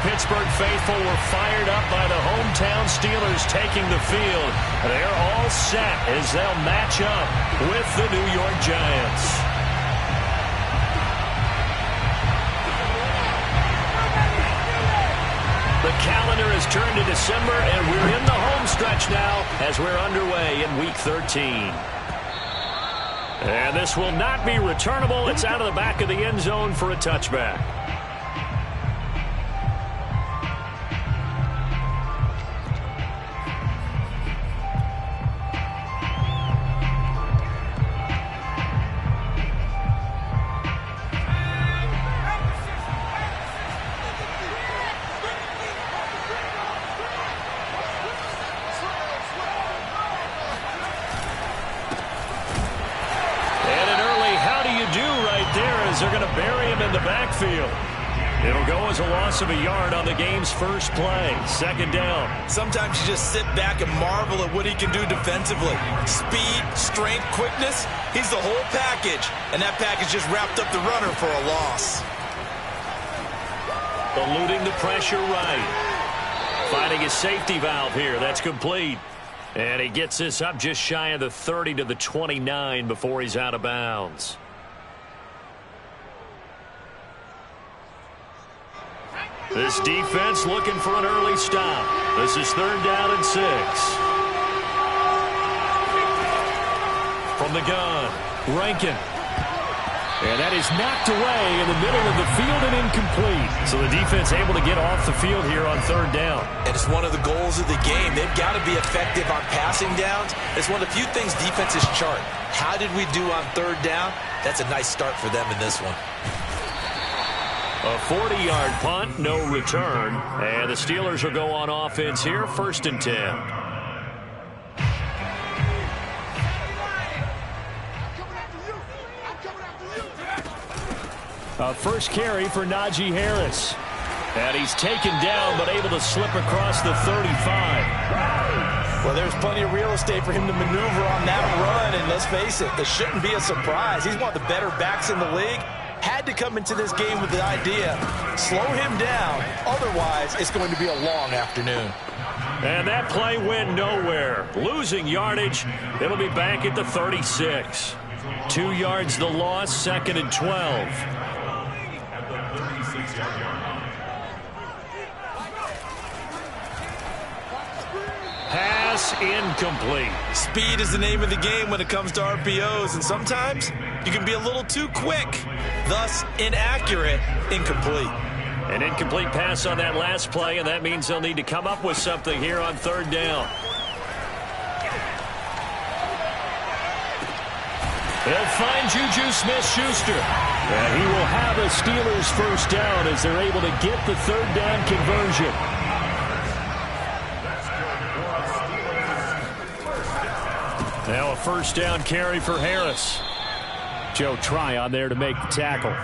Pittsburgh faithful were fired up by the hometown Steelers taking the field. They're all set as they'll match up with the New York Giants. The calendar has turned to December, and we're in the home stretch now as we're underway in Week 13. And this will not be returnable. It's out of the back of the end zone for a touchback. They're going to bury him in the backfield. It'll go as a loss of a yard on the game's first play. Second down. Sometimes you just sit back and marvel at what he can do defensively. Speed, strength, quickness. He's the whole package. And that package just wrapped up the runner for a loss. Eluding the pressure right. Finding his safety valve here. That's complete. And he gets this up just shy of the 30 to the 29 before he's out of bounds. This defense looking for an early stop. This is 3rd down and 6. From the gun, Rankin. And that is knocked away in the middle of the field and incomplete. So the defense able to get off the field here on 3rd down. And it's one of the goals of the game. They've got to be effective on passing downs. It's one of the few things defenses chart. How did we do on 3rd down? That's a nice start for them in this one. A 40-yard punt, no return. And the Steelers will go on offense here, 1st and 10. A first carry for Najee Harris. And he's taken down but able to slip across the 35. Well, there's plenty of real estate for him to maneuver on that run. And let's face it, this shouldn't be a surprise. He's one of the better backs in the league. Had to come into this game with the idea, slow him down. Otherwise, it's going to be a long afternoon. And that play went nowhere. Losing yardage. It'll be back at the 36. 2 yards the loss, 2nd and 12. Pass incomplete. Speed is the name of the game when it comes to RPOs, and sometimes you can be a little too quick, thus inaccurate, incomplete. An incomplete pass on that last play, and that means they'll need to come up with something here on 3rd down. They'll find Juju Smith-Schuster, and he will have a Steelers first down as they're able to get the 3rd down conversion. Now a first down carry for Harris. Joe Tryon there to make the tackle.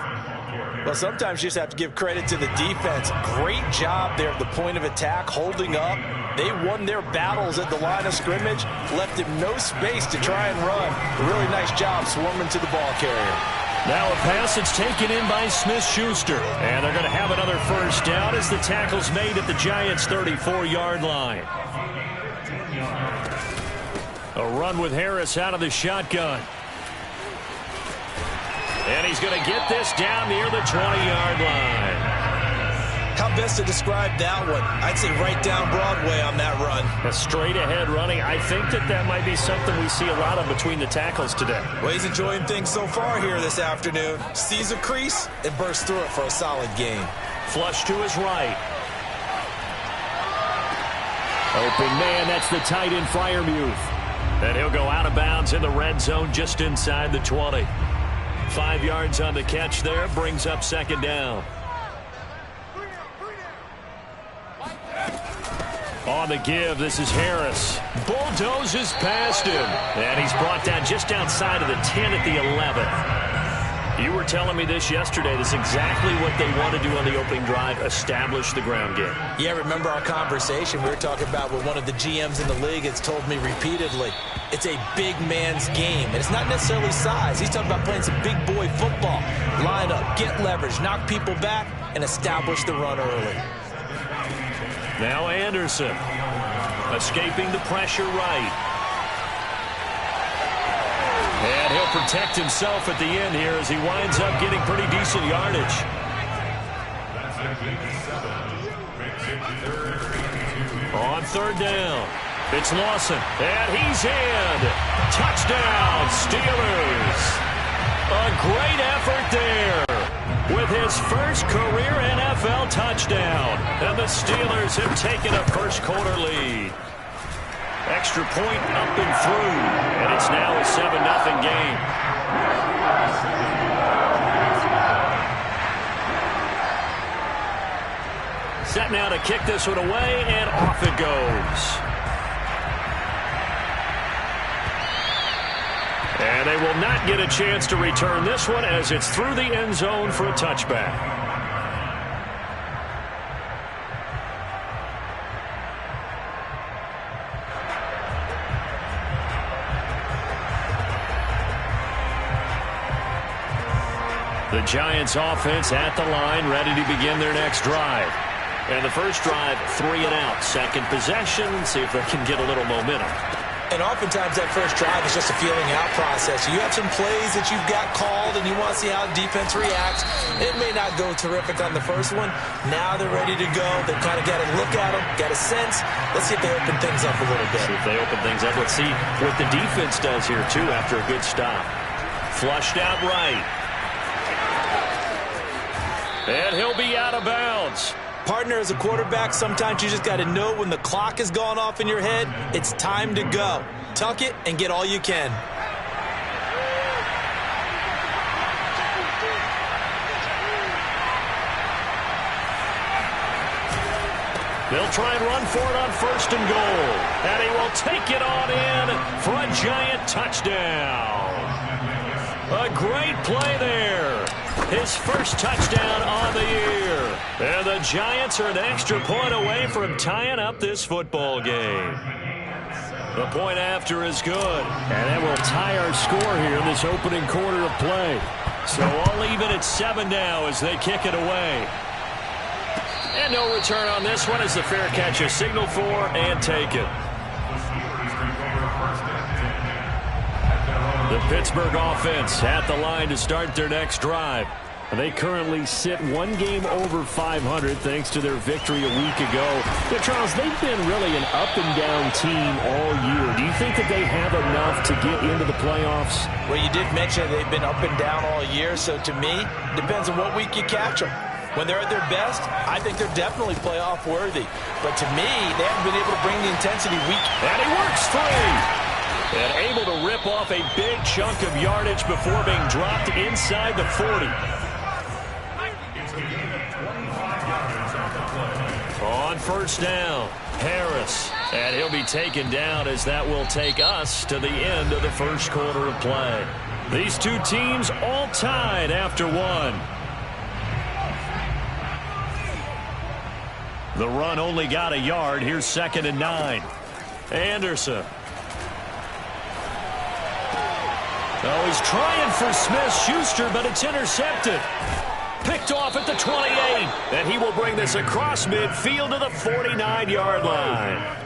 Well, sometimes you just have to give credit to the defense. Great job there at the point of attack, holding up. They won their battles at the line of scrimmage, left him no space to try and run. A really nice job swarming to the ball carrier. Now a pass that's taken in by Smith-Schuster. And they're going to have another first down as the tackle's made at the Giants' 34-yard line. A run with Harris out of the shotgun. And he's going to get this down near the 20-yard line. How best to describe that one? I'd say right down Broadway on that run. A straight-ahead running. I think that might be something we see a lot of between the tackles today. Well, he's enjoying things so far here this afternoon. Sees a crease and bursts through it for a solid gain. Flush to his right. Open man, that's the tight end Freiermuth. And he'll go out of bounds in the red zone just inside the 20. 5 yards on the catch there, brings up 2nd down. On the give, this is Harris. Bulldozes past him. And he's brought down just outside of the 10 at the 11. You were telling me this yesterday. This is exactly what they want to do on the opening drive, establish the ground game. Yeah, remember our conversation we were talking about with one of the GMs in the league has told me repeatedly. It's a big man's game, and it's not necessarily size. He's talking about playing some big boy football. Line up, get leverage, knock people back, and establish the run early. Now Anderson. Escaping the pressure right. And he'll protect himself at the end here as he winds up getting pretty decent yardage. On third down, it's Lawson. And he's in. Touchdown, Steelers. A great effort there with his first career NFL touchdown. And the Steelers have taken a first quarter lead. Extra point up and through. And it's now a 7-0 game. Set now to kick this one away, and off it goes. And they will not get a chance to return this one as it's through the end zone for a touchback. The Giants offense at the line, ready to begin their next drive. And the first drive, 3 and out. Second possession, see if they can get a little momentum. And oftentimes that first drive is just a feeling out process. You have some plays that you've got called and you want to see how the defense reacts. It may not go terrific on the first one. Now they're ready to go. They've kind of got to look at them, got a sense. Let's see if they open things up a little bit. See if they open things up. Let's see what the defense does here, too, after a good stop. Flushed out right. And he'll be out of bounds. Partner, as a quarterback, sometimes you just got to know when the clock has gone off in your head, it's time to go. Tuck it and get all you can. They'll try and run for it on first and goal. And he will take it on in for a Giant touchdown. A great play there. His first touchdown on the year. And the Giants are an extra point away from tying up this football game. The point after is good. And that will tie our score here in this opening quarter of play. So all even at 7 now as they kick it away. And no return on this one as the fair catch is signaled for and taken. The Pittsburgh offense at the line to start their next drive. They currently sit 1 game over 500 thanks to their victory a week ago. But Charles, they've been really an up-and-down team all year. Do you think that they have enough to get into the playoffs? Well, you did mention they've been up and down all year, so to me, depends on what week you catch them. When they're at their best, I think they're definitely playoff worthy. But to me, they haven't been able to bring the intensity week. And he works free. And able to rip off a big chunk of yardage before being dropped inside the 40. On first down, Harris. And he'll be taken down as that will take us to the end of the first quarter of play. These two teams all tied after 1. The run only got a yard. Here's 2nd and 9. Anderson. Oh, he's trying for Smith-Schuster, but it's intercepted. Picked off at the 28. And he will bring this across midfield to the 49-yard line.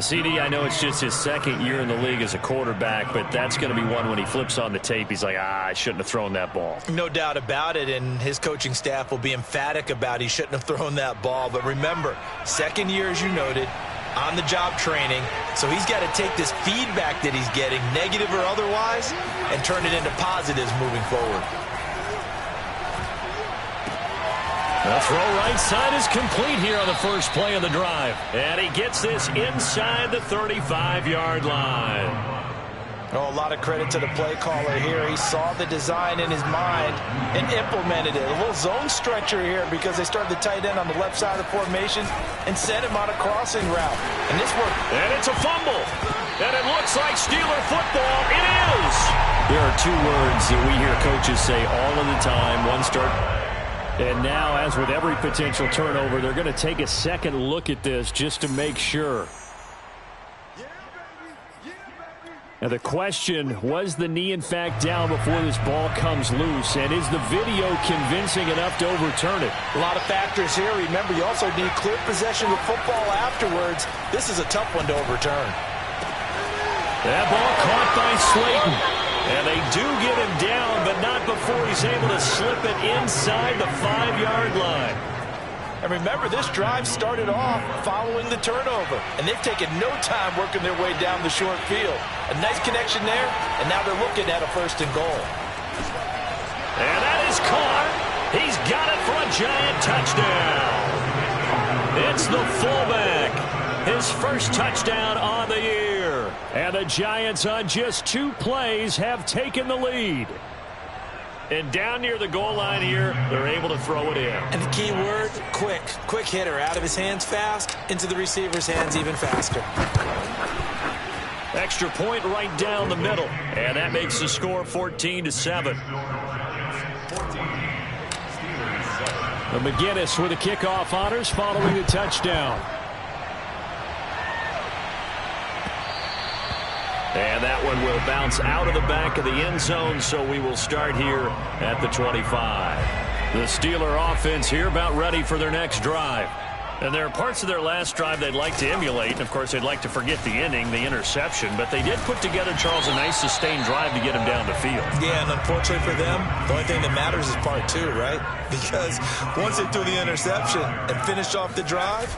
CD, I know it's just his 2nd year in the league as a quarterback, but that's going to be one when he flips on the tape, he's like, I shouldn't have thrown that ball. No doubt about it, and his coaching staff will be emphatic about he shouldn't have thrown that ball. But remember, 2nd year, as you noted, on-the-job training, so he's got to take this feedback that he's getting, negative or otherwise, and turn it into positives moving forward. The throw right side is complete here on the first play of the drive. And he gets this inside the 35-yard line. Oh, a lot of credit to the play caller here. He saw the design in his mind and implemented it. A little zone stretcher here because they started the tight end on the left side of the formation and sent him on a crossing route. And this worked. And it's a fumble. And it looks like Steeler football. It is. There are 2 words that we hear coaches say all of the time. One start. And now, as with every potential turnover, they're going to take a second look at this just to make sure. Now the question, was the knee in fact down before this ball comes loose? And is the video convincing enough to overturn it? A lot of factors here. Remember, you also need clear possession of football afterwards. This is a tough one to overturn. That ball caught by Slayton. And they do get him down, but not before he's able to slip it inside the 5-yard line. And remember, this drive started off following the turnover. And they've taken no time working their way down the short field. A nice connection there, and now they're looking at a 1st and goal. And that is caught. He's got it for a Giant touchdown. It's the fullback. His first touchdown on the year. And the Giants on just 2 plays have taken the lead. And down near the goal line here, they're able to throw it in. And the key word, quick. Quick hitter. Out of his hands fast, into the receiver's hands even faster. Extra point right down the middle. And that makes the score 14-7. McGinnis with the kickoff honors following the touchdown. And that one will bounce out of the back of the end zone, so we will start here at the 25. The Steeler offense here about ready for their next drive. And there are parts of their last drive they'd like to emulate. And, of course, they'd like to forget the inning, the interception. But they did put together, Charles, a nice sustained drive to get him down the field. Yeah, and unfortunately for them, the only thing that matters is part 2, right? Because once they threw the interception and finished off the drive,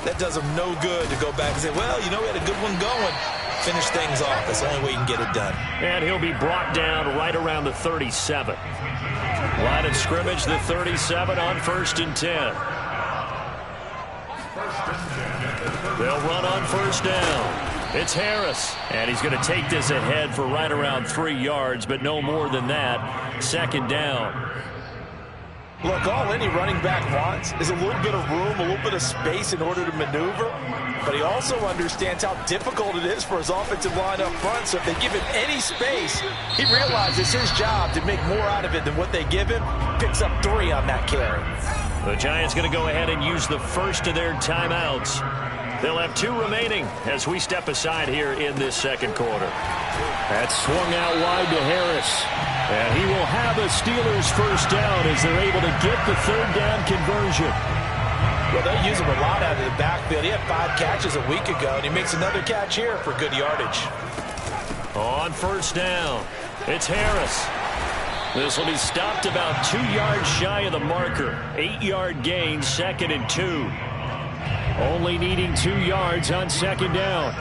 that does them no good to go back and say, well, you know, we had a good one going. Finish things off. That's the only way you can get it done. And he'll be brought down right around the 37. Line of scrimmage, the 37 on 1st and 10. They'll run on 1st down. It's Harris. And he's going to take this ahead for right around 3 yards, but no more than that. 2nd down. Look, all any running back wants is a little bit of room, a little bit of space in order to maneuver. But he also understands how difficult it is for his offensive line up front. So if they give him any space, he realizes it's his job to make more out of it than what they give him. Picks up 3 on that carry. The Giants going to go ahead and use the first of their timeouts. They'll have 2 remaining as we step aside here in this 2nd quarter. That's swung out wide to Harris. And he will have a Steelers 1st down as they're able to get the 3rd down conversion. Well, they use him a lot out of the backfield. He had 5 catches a week ago, and he makes another catch here for good yardage. On 1st down, it's Harris. This will be stopped about 2 yards shy of the marker. 8-yard gain, 2nd and 2. Only needing 2 yards on 2nd down.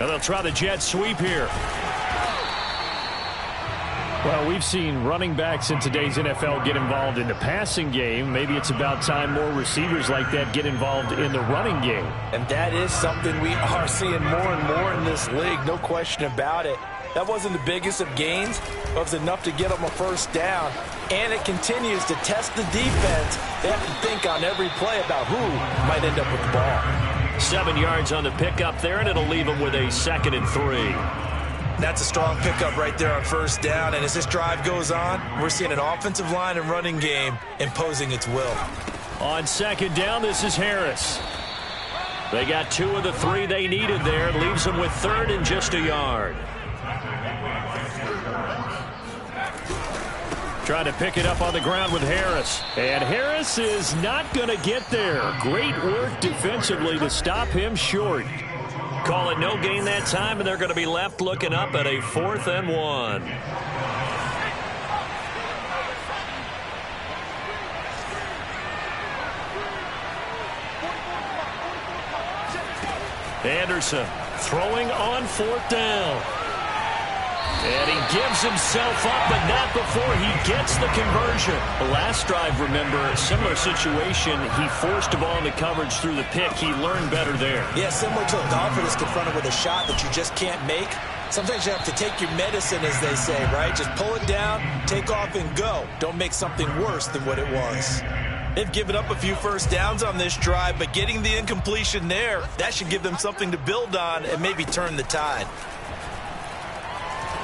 And they'll try the jet sweep here. Well, we've seen running backs in today's NFL get involved in the passing game. Maybe it's about time more receivers like that get involved in the running game. And that is something we are seeing more and more in this league, no question about it. That wasn't the biggest of gains, but it was enough to get them a 1st down. And it continues to test the defense. They have to think on every play about who might end up with the ball. 7 yards on the pickup there, and it'll leave them with a 2nd and 3. That's a strong pickup right there on 1st down. And as this drive goes on, we're seeing an offensive line and running game imposing its will. On 2nd down, this is Harris. They got 2 of the 3 they needed there. It leaves them with 3rd and just a yard. Trying to pick it up on the ground with Harris. And Harris is not going to get there. Great work defensively to stop him short. Call it no gain that time, and they're going to be left looking up at a 4th and 1. Anderson throwing on 4th down. And he gives himself up, but not before he gets the conversion. The last drive, remember, similar situation. He forced a ball into coverage through the pick. He learned better there. Yeah, similar to a golfer that's confronted with a shot that you just can't make. Sometimes you have to take your medicine, as they say, right? Just pull it down, take off, and go. Don't make something worse than what it was. They've given up a few 1st downs on this drive, but getting the incompletion there, that should give them something to build on and maybe turn the tide.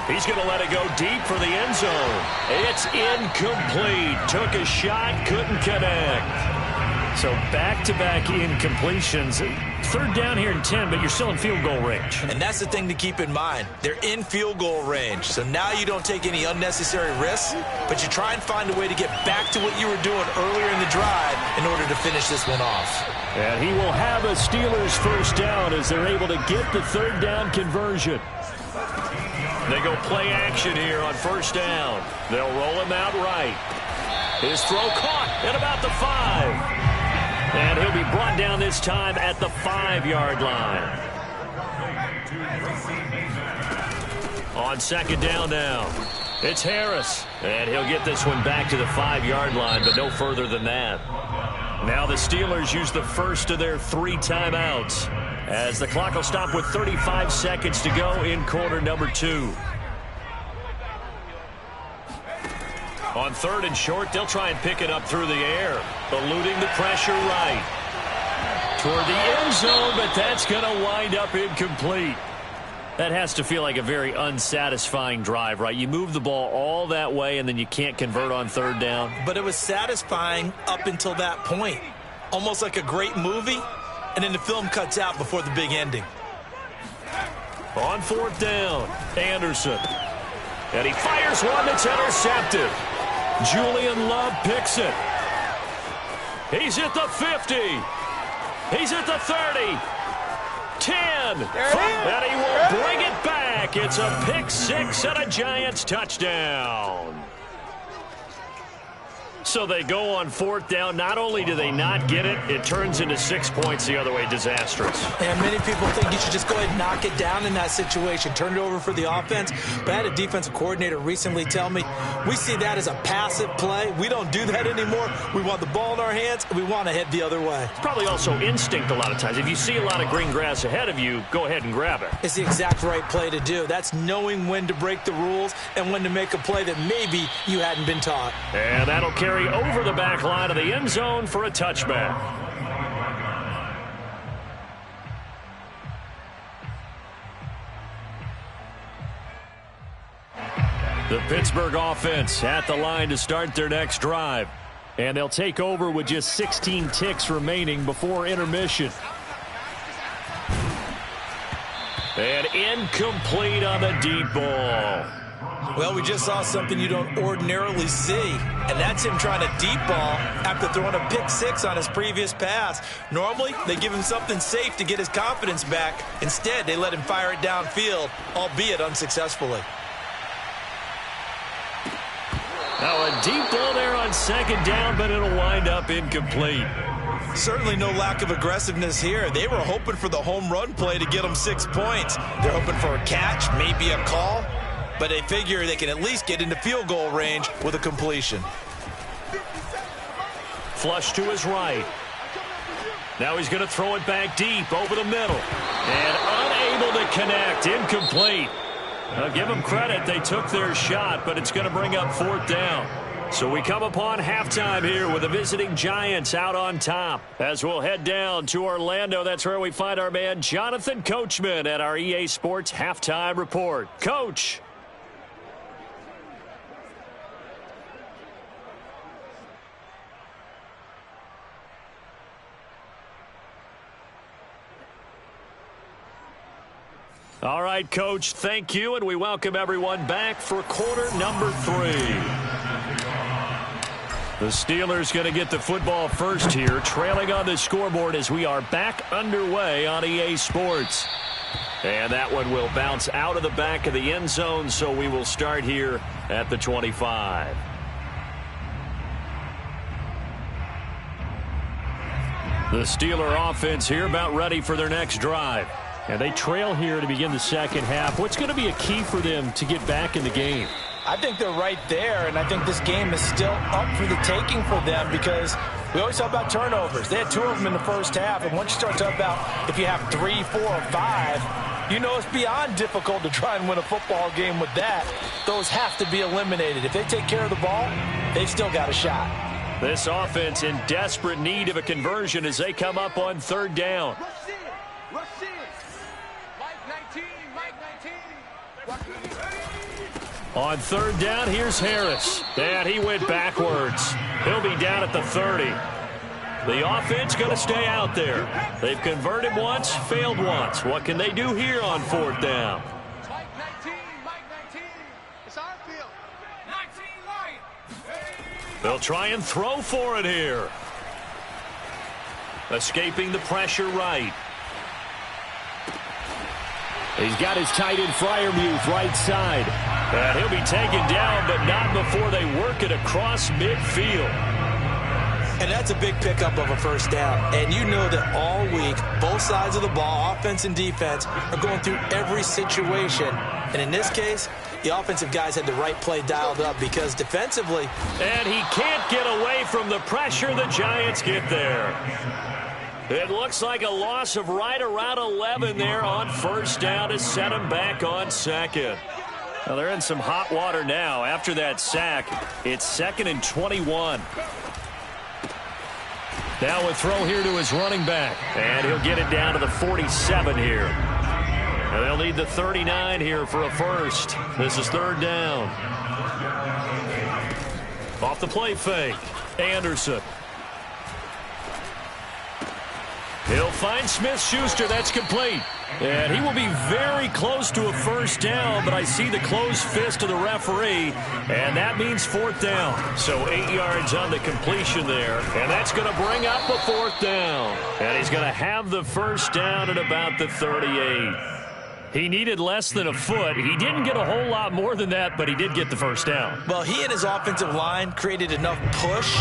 He's going to let it go deep for the end zone. It's incomplete. Took a shot, couldn't connect. So back-to-back incompletions. Third down here in 10, but you're still in field goal range. And that's the thing to keep in mind. They're in field goal range. So now you don't take any unnecessary risks, but you try and find a way to get back to what you were doing earlier in the drive in order to finish this one off. And he will have a Steelers first down as they're able to get the third down conversion. They go play action here on first down. They'll roll him out right. His throw caught at about the 5. And he'll be brought down this time at the 5-yard line. On second down now, it's Harris. And he'll get this one back to the 5-yard line, but no further than that. Now the Steelers use the first of their 3 timeouts, as the clock will stop with 35 seconds to go in quarter number 2. On third and short, they'll try and pick it up through the air, eluding the pressure right toward the end zone, but that's going to wind up incomplete. That has to feel like a very unsatisfying drive, right? You move the ball all that way, and then you can't convert on third down. But it was satisfying up until that point. Almost like a great movie, and then the film cuts out before the big ending. On fourth down, Anderson. And he fires one that's intercepted. Julian Love picks it. He's at the 50. He's at the 30. 10. And he will bring it back. It's a pick 6 and a Giants touchdown. So they go on fourth down. Not only do they not get it, it turns into 6 points the other way. Disastrous. And many people think you should just go ahead and knock it down in that situation. Turn it over for the offense. But I had a defensive coordinator recently tell me, we see that as a passive play. We don't do that anymore. We want the ball in our hands, and we want to head the other way. It's probably also instinct a lot of times. If you see a lot of green grass ahead of you, go ahead and grab it. It's the exact right play to do. That's knowing when to break the rules and when to make a play that maybe you hadn't been taught. And that'll carry over the back line of the end zone for a touchback. The Pittsburgh offense at the line to start their next drive. And they'll take over with just 16 ticks remaining before intermission. And incomplete on the deep ball. Well, we just saw something you don't ordinarily see, and that's him trying to deep ball after throwing a pick 6 on his previous pass. Normally, they give him something safe to get his confidence back. Instead, they let him fire it downfield, albeit unsuccessfully. Now a deep ball there on second down, but it'll wind up incomplete. Certainly no lack of aggressiveness here. They were hoping for the home run play to get them 6 points. They're hoping for a catch, maybe a call. But they figure they can at least get into field goal range with a completion. Flush to his right. Now he's going to throw it back deep over the middle. And unable to connect. Incomplete. I'll give them credit. They took their shot, but it's going to bring up fourth down. So we come upon halftime here with the visiting Giants out on top. As we'll head down to Orlando, that's where we find our man Jonathan Coachman at our EA Sports Halftime Report. Coach. All right, Coach, thank you, and we welcome everyone back for quarter number 3. The Steelers going to get the football first here, trailing on the scoreboard as we are back underway on EA Sports. And that one will bounce out of the back of the end zone, so we will start here at the 25. The Steeler offense here about ready for their next drive. And they trail here to begin the second half. What's going to be a key for them to get back in the game? I think they're right there, and I think this game is still up for the taking for them because we always talk about turnovers. They had 2 of them in the first half, and once you start talking about if you have 3, 4, or 5, you know it's beyond difficult to try and win a football game with that. Those have to be eliminated. If they take care of the ball, they've still got a shot. This offense in desperate need of a conversion as they come up on third down. On third down, here's Harris. And he went backwards. He'll be down at the 30. The offense going to stay out there. They've converted once, failed once. What can they do here on 4th down? Mike 19. It's our field. 19 Lions. They'll try and throw for it here. Escaping the pressure right. He's got his tight end Freiermuth right side. And he'll be taken down, but not before they work it across midfield. And that's a big pickup of a first down. And you know that all week, both sides of the ball, offense and defense, are going through every situation. And in this case, the offensive guys had the right play dialed up because defensively... And he can't get away from the pressure. The Giants get there. It looks like a loss of right around 11 there on first down to set him back on 2nd. Well, they're in some hot water now. After that sack, it's 2nd and 21. Now a throw here to his running back. And he'll get it down to the 47 here. And they'll need the 39 here for a first. This is 3rd down. Off the play fake. Anderson. He'll find Smith-Schuster. That's complete. And he will be very close to a first down, but I see the closed fist of the referee, and that means 4th down. So 8 yards on the completion there, and that's going to bring up a 4th down. And he's going to have the first down at about the 38. He needed less than a foot. He didn't get a whole lot more than that, but he did get the first down. Well, he and his offensive line created enough push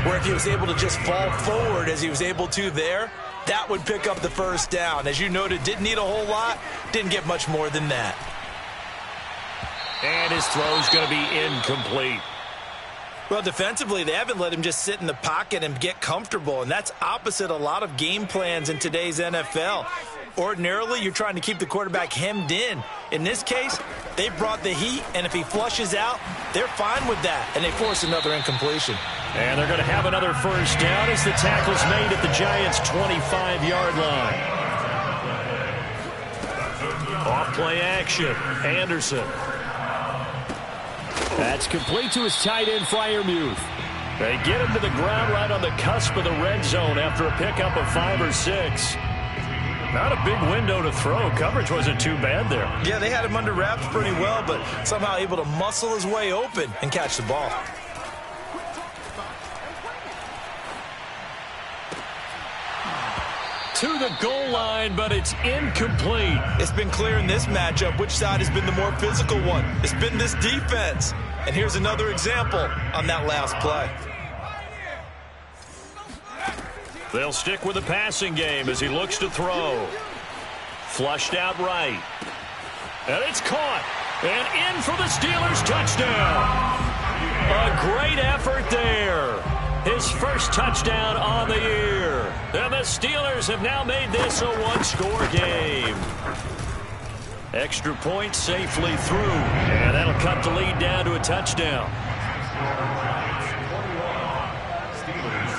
where if he was able to just fall forward as he was able to there, that would pick up the first down. As you noted, didn't need a whole lot, didn't get much more than that. And his throw's going to be incomplete. Well, defensively, they haven't let him just sit in the pocket and get comfortable, and that's opposite a lot of game plans in today's NFL. Ordinarily, you're trying to keep the quarterback hemmed in. In this case, they brought the heat, and if he flushes out, they're fine with that, and they force another incompletion. And they're going to have another first down as the tackle's made at the Giants' 25-yard line. Off play action. Anderson. That's complete to his tight end Freiermuth. They get him to the ground right on the cusp of the red zone after a pickup of 5 or 6. Not a big window to throw. Coverage wasn't too bad there. Yeah, they had him under wraps pretty well, but somehow able to muscle his way open and catch the ball. To the goal line, but it's incomplete. It's been clear in this matchup which side has been the more physical one. It's been this defense. And here's another example on that last play. They'll stick with the passing game as he looks to throw. Flushed out right. And it's caught. And in for the Steelers touchdown. A great effort there. His first touchdown on the year. And the Steelers have now made this a one-score game. Extra point safely through. And that'll cut the lead down to a touchdown.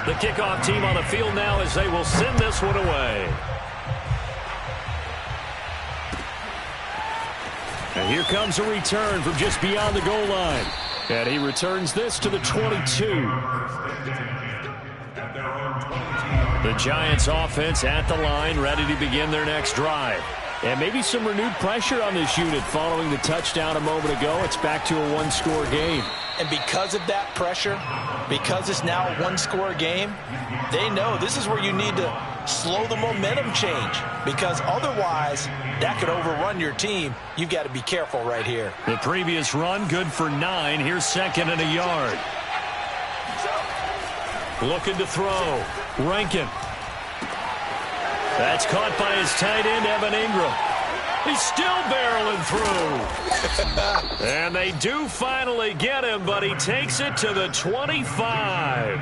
The kickoff team on the field now as they will send this one away. And here comes a return from just beyond the goal line. And he returns this to the 22. The Giants offense at the line, ready to begin their next drive. And maybe some renewed pressure on this unit following the touchdown a moment ago. It's back to a one-score game. And because of that pressure, because it's now a one-score game, they know this is where you need to slow the momentum change. Because otherwise, that could overrun your team. You've got to be careful right here. The previous run, good for 9. Here's 2nd and a yard. Looking to throw. Rankin. That's caught by his tight end, Evan Ingram. He's still barreling through. And they do finally get him, but he takes it to the 25.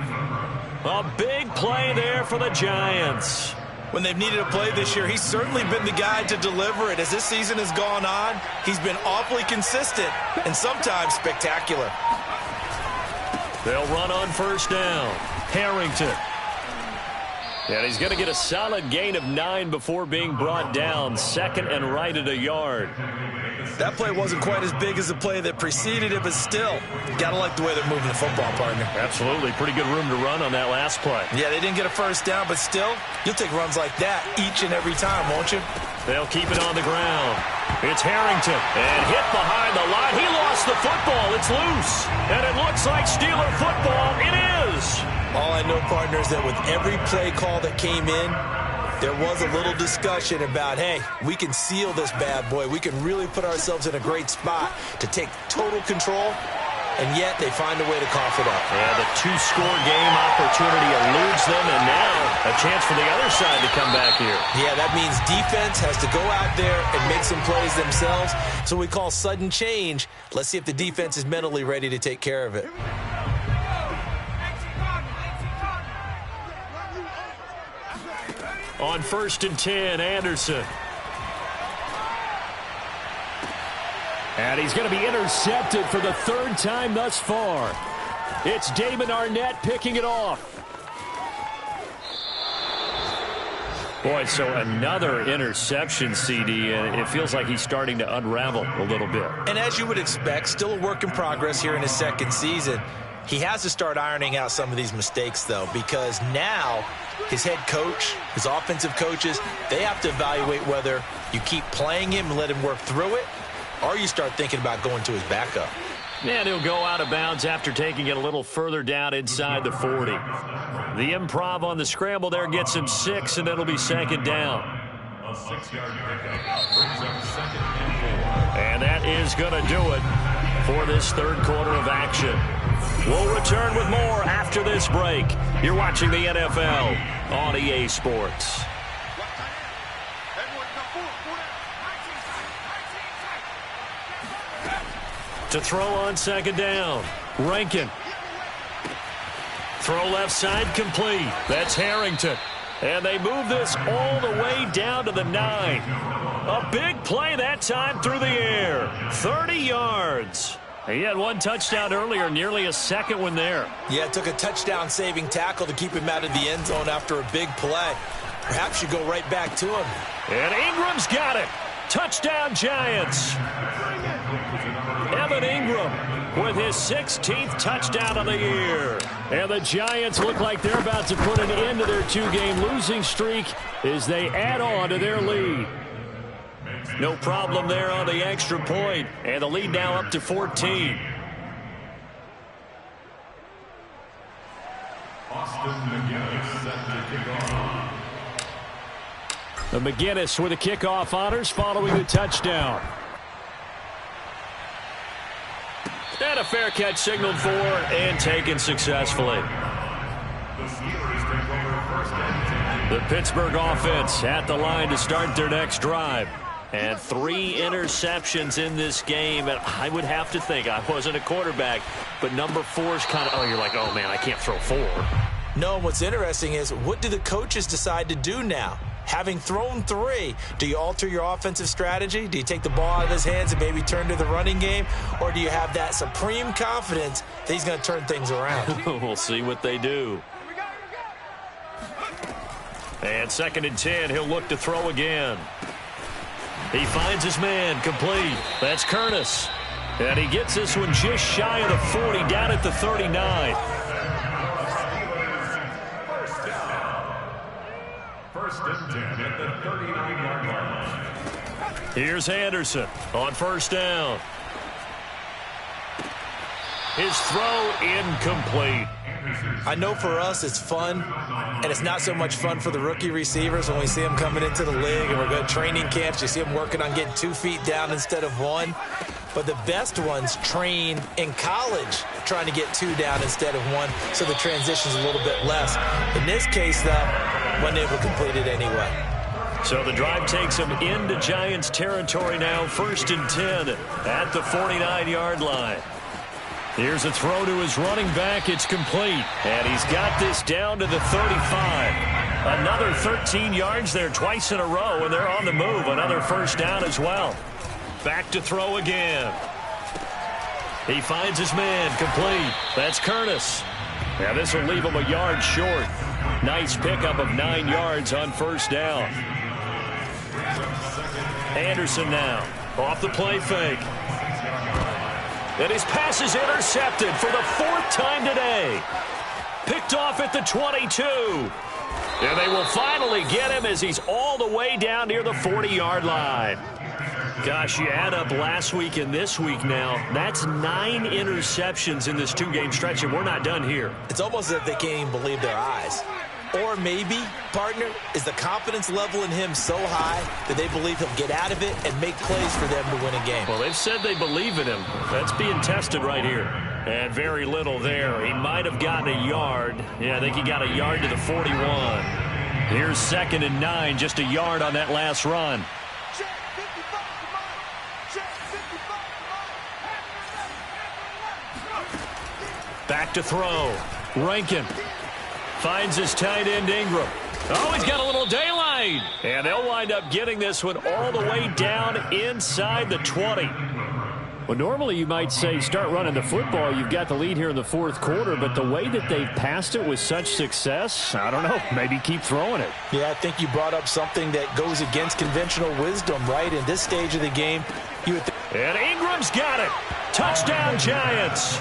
A big play there for the Giants. When they've needed a play this year, he's certainly been the guy to deliver it. As this season has gone on, he's been awfully consistent and sometimes spectacular. They'll run on first down. Harrington. And he's going to get a solid gain of 9 before being brought down. 2nd and right at a yard. That play wasn't quite as big as the play that preceded it, but still, got to like the way they're moving the football, partner. Absolutely. Pretty good room to run on that last play. Yeah, they didn't get a first down, but still, you'll take runs like that each and every time, won't you? They'll keep it on the ground. It's Harrington. And hit behind the line. He lost the football. It's loose. And it looks like Steeler football. It is. All I know, partner, is that with every play call that came in, there was a little discussion about, hey, we can seal this bad boy. We can really put ourselves in a great spot to take total control, and yet they find a way to cough it up. Yeah, the 2-score game opportunity eludes them, and now a chance for the other side to come back here. Yeah, that means defense has to go out there and make some plays themselves. So we call sudden change. Let's see if the defense is mentally ready to take care of it. On 1st and 10, Anderson. And he's going to be intercepted for the 3rd time thus far. It's Damon Arnett picking it off. Boy, so another interception, CD, and it feels like he's starting to unravel a little bit. And as you would expect, still a work in progress here in his 2nd season. He has to start ironing out some of these mistakes, though, because now his head coach, his offensive coaches, they have to evaluate whether you keep playing him and let him work through it, or you start thinking about going to his backup. And he'll go out of bounds after taking it a little further down inside the 40. The improv on the scramble there gets him 6, and it'll be 2nd down. A 6-yard pickup brings up 2nd and 4. And that is going to do it for this 3rd quarter of action. We'll return with more after this break. You're watching the NFL on EA Sports. To throw on 2nd down, Rankin. Throw left side complete. That's Harrington. And they move this all the way down to the 9. A big play that time through the air. 30 yards. He had 1 touchdown earlier, nearly a 2nd one there. Yeah, it took a touchdown-saving tackle to keep him out of the end zone after a big play. Perhaps you go right back to him. And Ingram's got it. Touchdown, Giants. Evan Ingram with his 16th touchdown of the year. And the Giants look like they're about to put an end to their 2-game losing streak as they add on to their lead. No problem there on the extra point, and the lead now up to 14. Austin McGinnis set to kick off. The McGinnis with the kickoff honors following the touchdown. And a fair catch signaled for and taken successfully. The Steelers take over 1st and 10. The Pittsburgh offense at the line to start their next drive. And 3 interceptions in this game. And I would have to think, I wasn't a quarterback, but number 4 is kind of, oh, you're like, oh, man, I can't throw 4. No, what's interesting is, what do the coaches decide to do now? Having thrown 3, do you alter your offensive strategy? Do you take the ball out of his hands and maybe turn to the running game? Or do you have that supreme confidence that he's going to turn things around? We'll see what they do. And 2nd and 10, he'll look to throw again. He finds his man, complete. That's Curtis. And he gets this one just shy of the 40, down at the 39. First and 10 at the 39-yard line. Here's Anderson on 1st down. His throw incomplete. I know for us it's fun, and it's not so much fun for the rookie receivers when we see them coming into the league and we're going to training camps. You see them working on getting 2 feet down instead of 1. But the best ones train in college trying to get 2 down instead of 1, so the transition's a little bit less. In this case, though, wasn't able to complete it anyway. So the drive takes him into Giants territory now, 1st and 10 at the 49-yard line. Here's a throw to his running back. It's complete. And he's got this down to the 35. Another 13 yards there twice in a row, and they're on the move. Another 1st down as well. Back to throw again. He finds his man, complete. That's Curtis. Now this will leave him a yard short. Nice pickup of 9 yards on first down. Anderson now off the play fake. And his pass is intercepted for the 4th time today. Picked off at the 22. And they will finally get him as he's all the way down near the 40-yard line. Gosh, you add up last week and this week now, that's 9 interceptions in this 2-game stretch, and we're not done here. It's almost as if they can't even believe their eyes. Or maybe, partner, is the confidence level in him so high that they believe he'll get out of it and make plays for them to win a game. Well, they've said they believe in him. That's being tested right here. And very little there. He might have gotten a yard. Yeah, I think he got a yard to the 41. Here's 2nd and 9, just a yard on that last run. Back to throw. Rankin finds his tight end Ingram. Oh, he's got a little daylight. And they'll wind up getting this one all the way down inside the 20. Well, normally you might say start running the football. You've got the lead here in the 4th quarter, but the way that they've passed it with such success, I don't know, maybe keep throwing it. Yeah, I think you brought up something that goes against conventional wisdom, right? In this stage of the game, you would and Ingram's got it. Touchdown, Giants.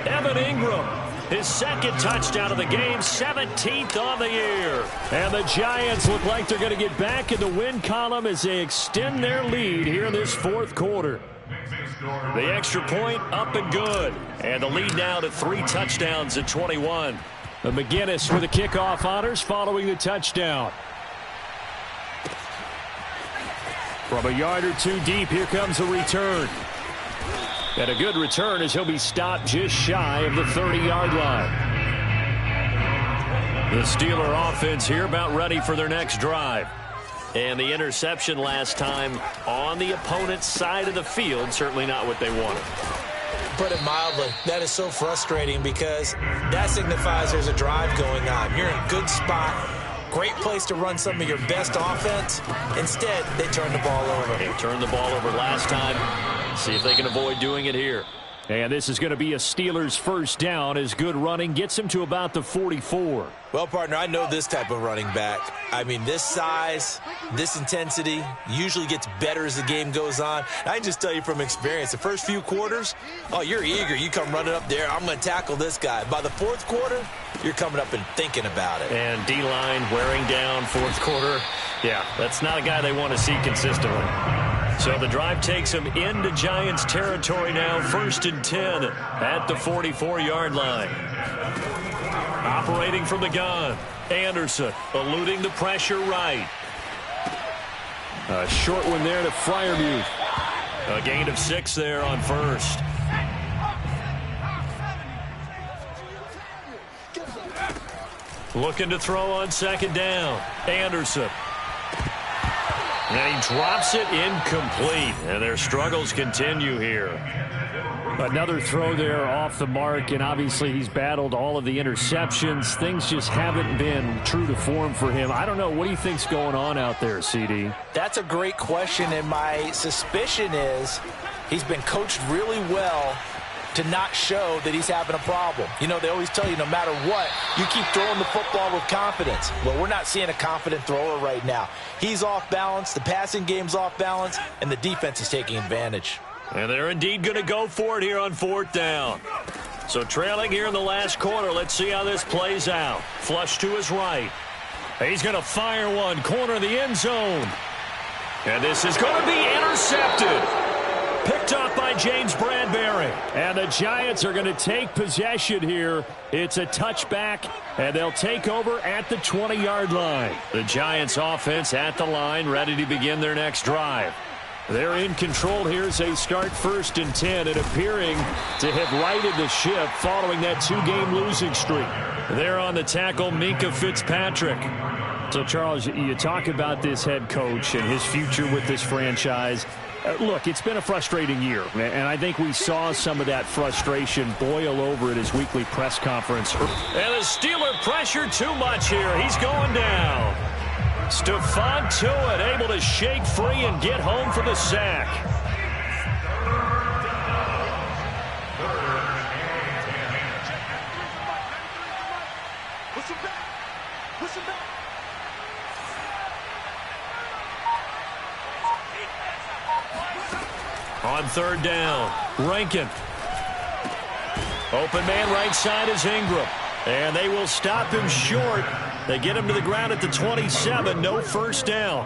Evan Ingram, his 2nd touchdown of the game, 17th on the year. And the Giants look like they're going to get back in the win column as they extend their lead here in this 4th quarter. The extra point up and good. And the lead now to 3 touchdowns at 21. McGinnis with the kickoff honors following the touchdown. From a yard or 2 deep, here comes a return. And a good return as he'll be stopped just shy of the 30-yard line. The Steeler offense here about ready for their next drive. And the interception last time on the opponent's side of the field, certainly not what they wanted. put it mildly. That is so frustrating because that signifies there's a drive going on. You're in a good spot. Great place to run some of your best offense. Instead, they turn the ball over. They turned the ball over last time. See if they can avoid doing it here. And this is going to be a Steelers first down as good running gets him to about the 44. Well, partner, I know this type of running back. I mean, this size, this intensity usually gets better as the game goes on. I can just tell you from experience, the first few quarters, oh, you're eager. You come running up there, I'm going to tackle this guy. By the fourth quarter, you're coming up and thinking about it. And D-line wearing down fourth quarter. Yeah, that's not a guy they want to see consistently. So the drive takes him into Giants territory now, 1st and 10 at the 44-yard line. Operating from the gun, Anderson eluding the pressure right. A short one there to Freiermuth. A gain of 6 there on first. Looking to throw on 2nd down, Anderson. And he drops it incomplete. And their struggles continue here. Another throw there off the mark, and obviously he's battled all of the interceptions. Things just haven't been true to form for him. I don't know. What do you think's going on out there, CD? That's a great question, and my suspicion is he's been coached really well to not show that he's having a problem. You know, they always tell you no matter what, you keep throwing the football with confidence. Well, we're not seeing a confident thrower right now. He's off balance, the passing game's off balance, and the defense is taking advantage. And they're indeed going to go for it here on 4th down. So trailing here in the last quarter, let's see how this plays out. Flush to his right. He's going to fire one, corner of the end zone. And this is going to be intercepted. Picked up by James Bradbury. And the Giants are going to take possession here. It's a touchback, and they'll take over at the 20-yard line. The Giants offense at the line, ready to begin their next drive. They're in control here as they start 1st and 10 and appearing to have righted the ship following that 2-game losing streak. There on the tackle, Minkah Fitzpatrick. So, Charles, you talk about this head coach and his future with this franchise. Look, it's been a frustrating year, and I think we saw some of that frustration boil over at his weekly press conference. And the Steeler pressure too much here. He's going down. Stephon Tuitt able to shake free and get home for the sack. Push him back. Push him back. On third down, Rankin. Open man right side is Ingram. And they will stop him short. They get him to the ground at the 27. No first down.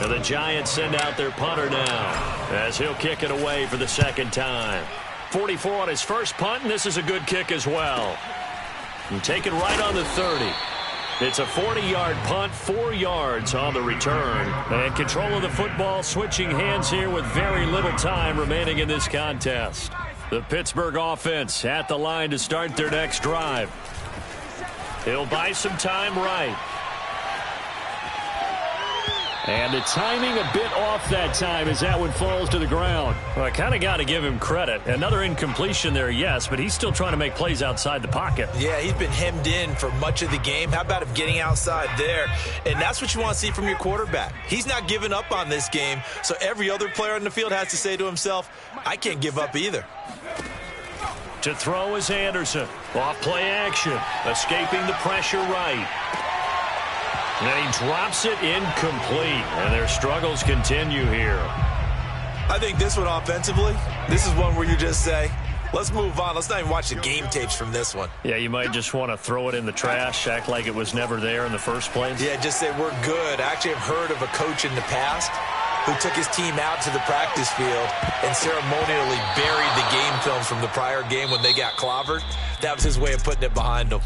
And the Giants send out their punter now as he'll kick it away for the second time. 44 on his first punt, and this is a good kick as well. And take it right on the 30. It's a 40-yard punt, 4 yards on the return. And control of the football switching hands here with very little time remaining in this contest. The Pittsburgh offense at the line to start their next drive. He'll buy some time right. And the timing a bit off that time as that one falls to the ground. Well, I kind of got to give him credit. Another incompletion there, yes, but he's still trying to make plays outside the pocket. Yeah, he's been hemmed in for much of the game. How about him getting outside there? And that's what you want to see from your quarterback. He's not giving up on this game, so every other player on the field has to say to himself, I can't give up either. To throw is Anderson. Off play action. Escaping the pressure right. And then he drops it incomplete. And their struggles continue here. I think this one offensively, this is one where you just say, let's move on. Let's not even watch the game tapes from this one. Yeah, you might just want to throw it in the trash, act like it was never there in the first place. Yeah, just say we're good. I actually have heard of a coach in the past who took his team out to the practice field and ceremonially buried the game films from the prior game when they got clobbered. That was his way of putting it behind them.